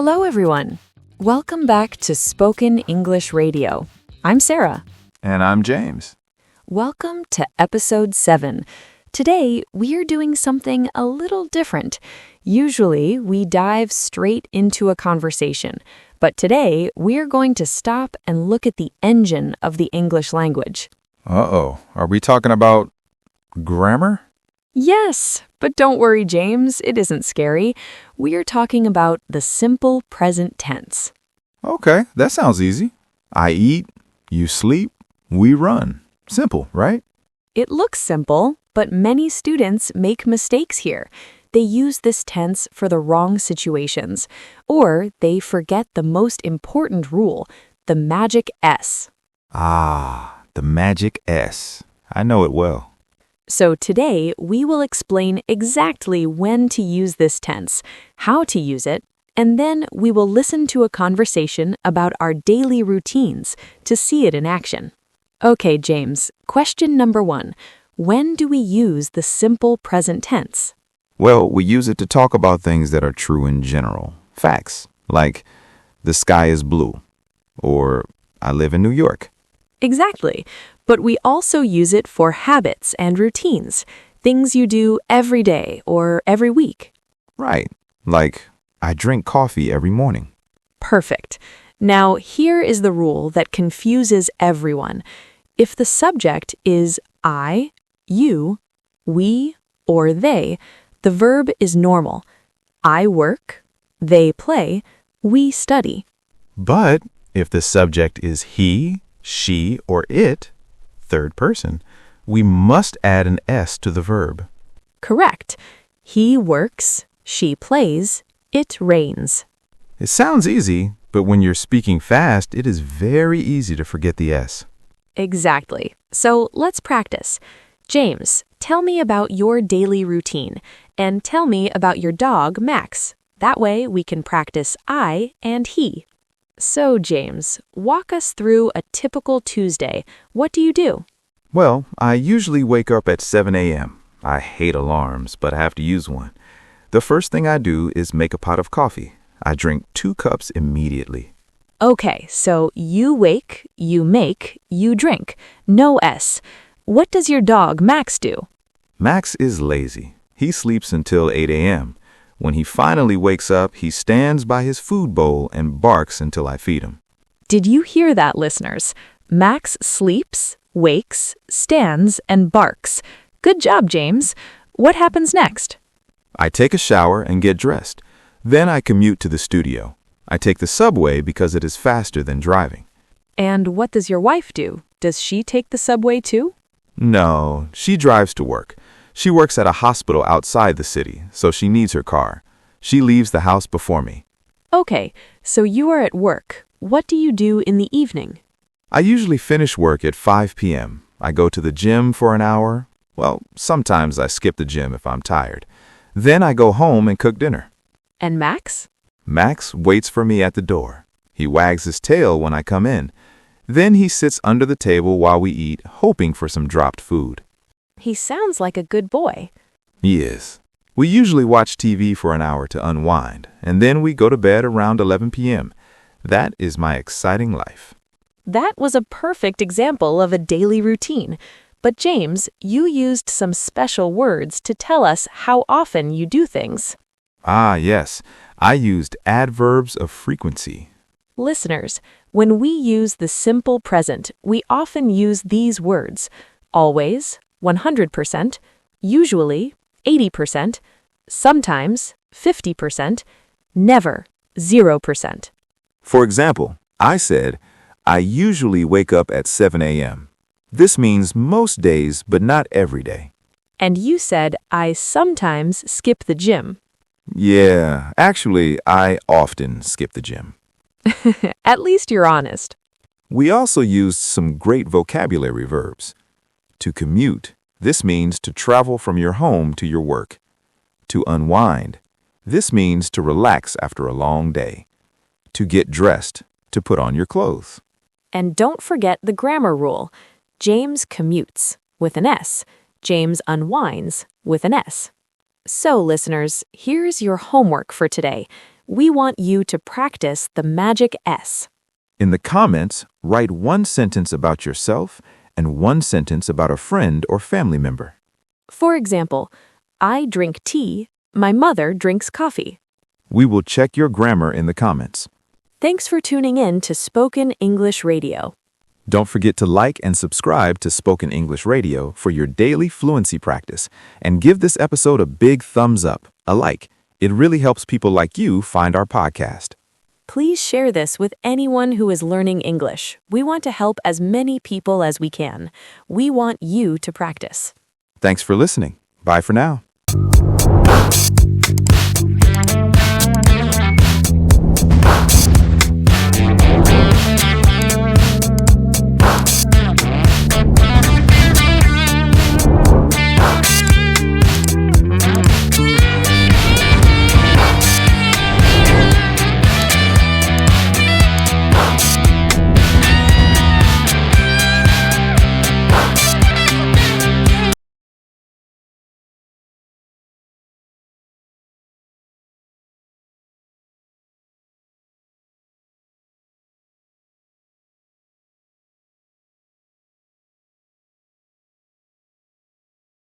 Hello, everyone. Welcome back to Spoken English Radio. I'm Sarah. And I'm James. Welcome to Episode 7. Today, we're doing something a little different. Usually, we dive straight into a conversation, but today, we're going to stop and look at the engine of the English language. Uh-oh. Are we talking about grammar? Yes, but don't worry, James. It isn't scary. We're talking about the simple present tense. Okay, that sounds easy. I eat, you sleep, we run. Simple, right? It looks simple, but many students make mistakes here. They use this tense for the wrong situations, or they forget the most important rule, the magic S. Ah, the magic S. I know it well. So today, we will explain exactly when to use this tense, how to use it, and then we will listen to a conversation about our daily routines to see it in action. Okay, James, question number 1. When do we use the simple present tense? Well, we use it to talk about things that are true in general. Facts, like the sky is blue, or I live in New York. Exactly. But we also use it for habits and routines, things you do every day or every week. Right, like I drink coffee every morning. Perfect. Now, here is the rule that confuses everyone. If the subject is I, you, we, or they, the verb is normal. I work, they play, we study. But if the subject is he, she, or it, third person, we must add an S to the verb. Correct. He works, she plays, it rains. It sounds easy, but when you're speaking fast, it is very easy to forget the S. Exactly. So let's practice. James, tell me about your daily routine, and tell me about your dog, Max. That way we can practice I and he. So, James, walk us through a typical Tuesday. What do you do? Well, I usually wake up at 7 a.m. I hate alarms, but I have to use one. The first thing I do is make a pot of coffee. I drink 2 cups immediately. Okay, so you wake, you make, you drink. No S. What does your dog, Max, do? Max is lazy. He sleeps until 8 a.m. When he finally wakes up, he stands by his food bowl and barks until I feed him. Did you hear that, listeners? Max sleeps, wakes, stands, and barks. Good job, James. What happens next? I take a shower and get dressed. Then I commute to the studio. I take the subway because it is faster than driving. And what does your wife do? Does she take the subway too? No, she drives to work. She works at a hospital outside the city, so she needs her car. She leaves the house before me. Okay, so you are at work. What do you do in the evening? I usually finish work at 5 p.m. I go to the gym for an hour. Well, sometimes I skip the gym if I'm tired. Then I go home and cook dinner. And Max? Max waits for me at the door. He wags his tail when I come in. Then he sits under the table while we eat, hoping for some dropped food. He sounds like a good boy. He is. We usually watch TV for an hour to unwind, and then we go to bed around 11 p.m. That is my exciting life. That was a perfect example of a daily routine. But James, you used some special words to tell us how often you do things. Ah, yes. I used adverbs of frequency. Listeners, when we use the simple present, we often use these words: always, 100%, usually, 80%, sometimes, 50%, never, 0%. For example, I said, I usually wake up at 7 a.m. This means most days, but not every day. And you said, I sometimes skip the gym. Yeah, actually, I often skip the gym. At least you're honest. We also used some great vocabulary verbs. To commute, this means to travel from your home to your work. To unwind, this means to relax after a long day. To get dressed, to put on your clothes. And don't forget the grammar rule. James commutes with an S. James unwinds with an S. So, listeners, here's your homework for today. We want you to practice the magic S. In the comments, write one sentence about yourself and one sentence about a friend or family member. For example, I drink tea, my mother drinks coffee. We will check your grammar in the comments. Thanks for tuning in to Spoken English Radio. Don't forget to like and subscribe to Spoken English Radio for your daily fluency practice, and give this episode a big thumbs up, a like. It really helps people like you find our podcast. Please share this with anyone who is learning English. We want to help as many people as we can. We want you to practice. Thanks for listening. Bye for now.